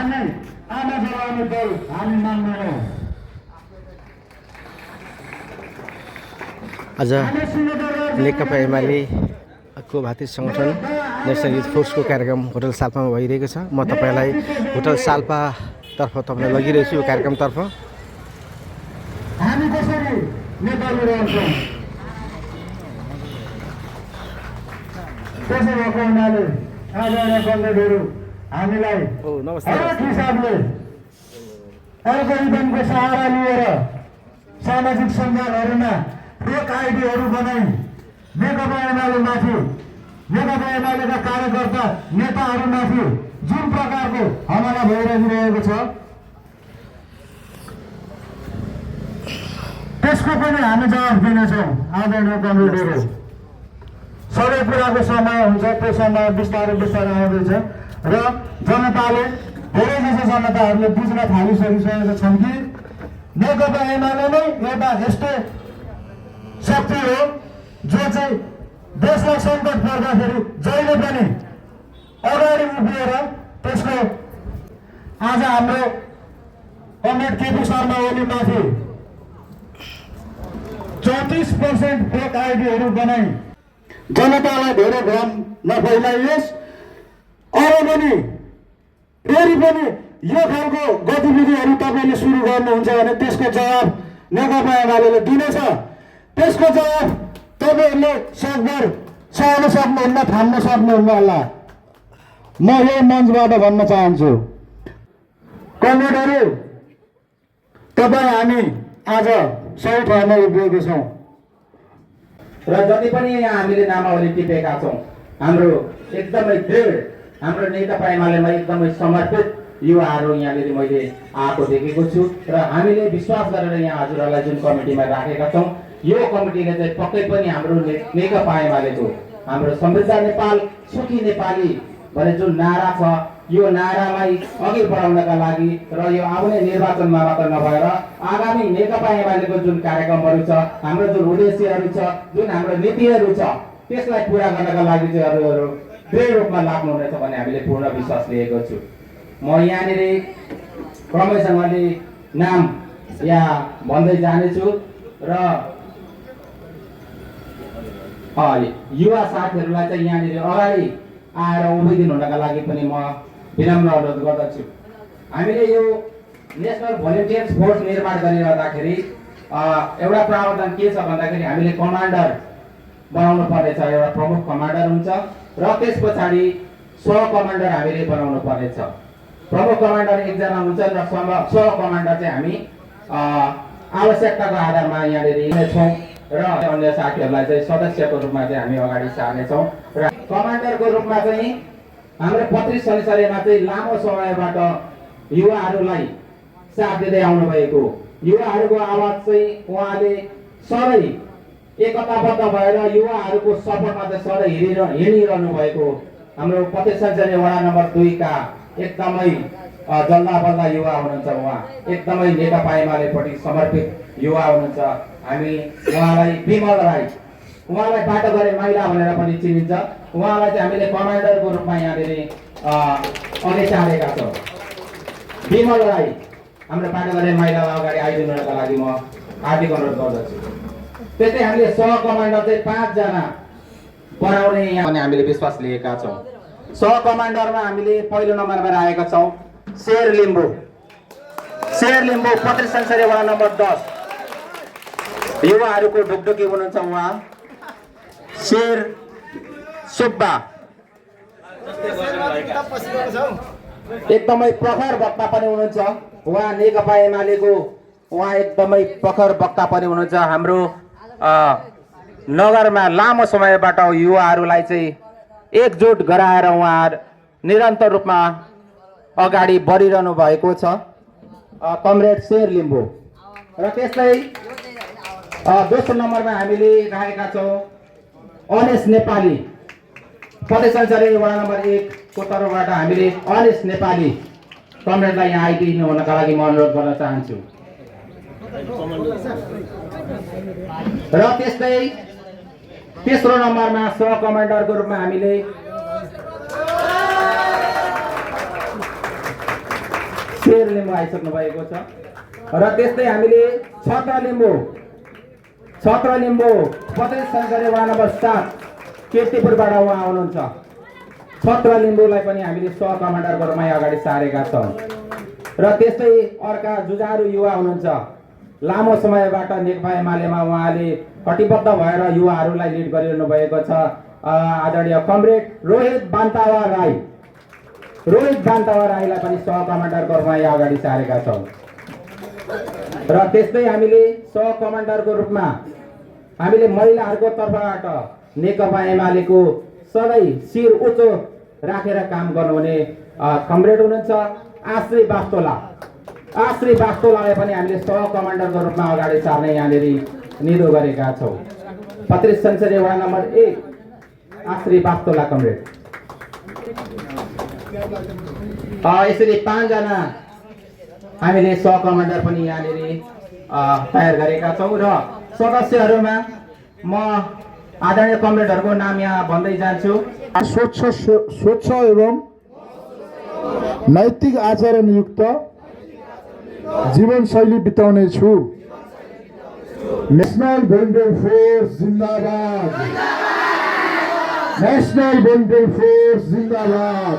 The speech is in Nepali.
हामी आमा जलाउने दल हामी मान्दैनौँ। आज नेकपा एमालेको भातृ सङ्गठन नेसनल युथ फोर्सको कार्यक्रम होटल साल्पामा भइरहेको छ। म तपाईँलाई होटल साल्पातर्फ तपाईँलाई लगिरहेको छु यो कार्यक्रमतर्फ। हामी कसरी नेपाली रहन्छौँ त्यसो भएको हुनाले आजका कमरेडहरू हामीलाई हरेक हिसाबले एल्गोरिदमको सहारा लिएर सामाजिक सञ्जालहरूमा फेक आइडीहरू बनाई नेकपा एमालेमाथि नेकपा एमालेका कार्यकर्ता नेताहरूमाथि जुन प्रकारको हमला भइरहेको छ त्यसको पनि हामी जवाफ दिनेछौँ। आदरणीय कमरेडहरू, सबै कुराको समय हुन्छ, त्यो समय बिस्तारै बिस्तारै आउँदैछ र जनताले धेरैजसो जनताहरूले बुझ्न थालिसकिसकेका छन् कि नेकपा एमाले नै एउटा यस्तो शक्ति हो जो चाहिँ देशलाई सङ्कट पर्दाखेरि जहिले पनि अगाडि उभिएर त्यसको आज हाम्रो कमरेड केपी शर्मा ओलीमाथि 34% फेक आइडीहरू बनाई जनतालाई धेरै भ्रम नफैलाइयोस्। अरू पनि फेरि पनि यो खालको गतिविधिहरू तपाईँले सुरु गर्नुहुन्छ भने त्यसको जवाब नेकपा एमालेले दिनेछ। त्यसको जवाब तपाईँहरूले सकभर सहन सक्नुहुन्न, थाम्न सक्नुहुन्न होला। म यो मञ्चबाट भन्न चाहन्छु, कमरेडहरू, तपाईँ हामी आज सही ठाउँमा उभिएको छौँ र जति पनि यहाँ हामीले नामावली टिपेका छौँ हाम्रो एकदमै दृढ हाम्रो नेकपा एमालेमा एकदमै समर्पित युवाहरू यहाँनिर मैले आएको देखेको छु र हामीले विश्वास गरेर यहाँ हजुरहरूलाई जुन कमिटीमा राखेका छौँ यो कमिटीले चाहिँ पक्कै पनि हाम्रो नेकपा एमालेको हाम्रो समृद्ध नेपाल सुखी नेपाली भन्ने जुन नारा छ यो नारालाई अघि बढाउनका लागि र यो आउने निर्वाचनमा मात्र नभएर आगामी नेकपा एमालेको जुन कार्यक्रमहरू छ हाम्रो जुन उद्देश्यहरू छ जुन हाम्रो नीतिहरू छ त्यसलाई पुरा गर्नका लागि चाहिँ अरूहरू दृढ रूपमा लाग्नुहुनेछ भन्ने हामीले पूर्ण विश्वास लिएको छु। म यहाँनिर क्रमैसँगले नाम यहाँ भन्दै जानेछु र युवा साथीहरूलाई चाहिँ यहाँनिर अगाडि आएर उभिदिनु हुनका लागि पनि म विनम्र अनुरोध गर्दछु। हामीले यो नेसनल भोलिन्टियर्स फोर्स निर्माण गरिरहँदाखेरि एउटा प्रावधान के छ भन्दाखेरि हामीले कमान्डर बनाउनु पर्नेछ। एउटा प्रमुख कमान्डर हुन्छ र त्यस पछाडि सह कमान्डर हामीले बनाउनु पर्नेछ। प्रमुख कमान्डर एकजना हुन्छ र सह कमान्डर चाहिँ हामी आवश्यकताको आधारमा यहाँनिर लिनेछौँ र अन्य साथीहरूलाई चाहिँ सदस्यको रूपमा चाहिँ हामी अगाडि सार्नेछौँ। र कमान्डरको रूपमा चाहिँ हाम्रो 35 शनिश्चरीमा चाहिँ लामो समयबाट युवाहरूलाई साथ दिँदै आउनुभएको युवाहरूको आवाज चाहिँ उहाँले सधैँ एकताबद्ध भएर युवाहरूको सफलमा चाहिँ सधैँ हिँडिरहनु भएको हाम्रो 35 शनिश्चरी वडा नम्बर 2 का एकदमै जल्दा बल्दा युवा हुनुहुन्छ। उहाँ एकदमै नेकपा एमालेपट्टि समर्पित युवा हुनुहुन्छ। हामी उहाँलाई विमल राई, उहाँलाई बाटो गरे महिला भनेर पनि चिनिन्छ, उहाँलाई चाहिँ हामीले कमान्डरको रूपमा यहाँनिर अघि सारेका छौँ। विमल राई हाम्रो बाटो गरे महिलालाई अगाडि आइदिनुका लागि म हार्दिक अनुरोध गर्दछु। त्यस्तै हामीले सह कमान्डर चाहिँ 5 जना बनाउने यहाँ पनि हामीले विश्वास लिएका छौँ। सह कमान्डरमा हामीले पहिलो नम्बरमा राखेका छौँ शेर लिम्बू। शेर लिम्बू 35 शनिश्चरी वडा नम्बर 10 युवाहरूको ढुकढुकी हुनुहुन्छ। उहाँ शेर सुब्बा एकदमै प्रखर वक्ता पनि हुनुहुन्छ। उहाँ नेकपा एमालेको उहाँ एकदमै प्रखर वक्ता पनि हुनुहुन्छ। हाम्रो नगरमा लामो समयबाट युवाहरूलाई चाहिँ एकजुट गराएर उहाँ निरन्तर रूपमा अगाडि बढिरहनु भएको छ कमरेड शेर लिम्बू। र त्यस्तै दोस्रो नम्बरमा हामीले राखेका छौँ अनेश नेपाली। 35 शनिश्चरी वडा नम्बर 1 को तर्फबाट हामीले अनेश नेपाली कमरेडलाई यहाँ आइदिनु हुनका लागि म अनुरोध गर्न चाहन्छु। र त्यस्तै तेस्रो नम्बरमा सह कमान्डरको रूपमा हामीले शेर लिम्बू आइसक्नु भएको छ र त्यस्तै हामीले छत्र लिम्बू पत्रिस शङ्करे वार्ड नम्बर 7 कीर्तिपुरबाट उहाँ आउनुहुन्छ। छत्र लिम्बूलाई पनि हामीले सह कमान्डरको रूपमा अगाडि सारेका छौँ। र त्यस्तै अर्का जुझारु युवा हुनुहुन्छ। लामो समयबाट नेकपा एमालेमा उहाँले कटिबद्ध भएर युवाहरूलाई लिड गरिरहनु भएको छ। आदरणीय कमरेड रोहित बान्तावा राईलाई पनि सह कमान्डरको रूपमा अगाडि सारेका छौँ। र त्यस्तै हामीले सह कमान्डरको रूपमा हामीले महिलाहरूको तर्फबाट नेकपा एमालेको सधैँ शिर उच्च राखेर काम गर्नुहुने कमरेड हुनुहुन्छ आश्री बास्तोलालाई पनि हामीले सह कमान्डरको रूपमा अगाडि सार्ने यहाँनिर निधो गरेका छौँ। 35 संसदीय वार्ड नम्बर 1 आश्री बास्तोला कमरेड। यसरी 5 जना हामीले सह कमान्डर पनि यहाँनिर तयार गरेका छौँ र सदस्यहरूमा म आदरणीय कमरेडहरूको नाम यहाँ भन्दै जान्छु। स्वच्छ एवं नैतिक आचरणयुक्त जीवनशैली बिताउने छु। नेशनल भोलिन्टियर फोर्स जिन्दाबाद। नेशनल भोलिन्टियर फोर्स जिन्दाबाद।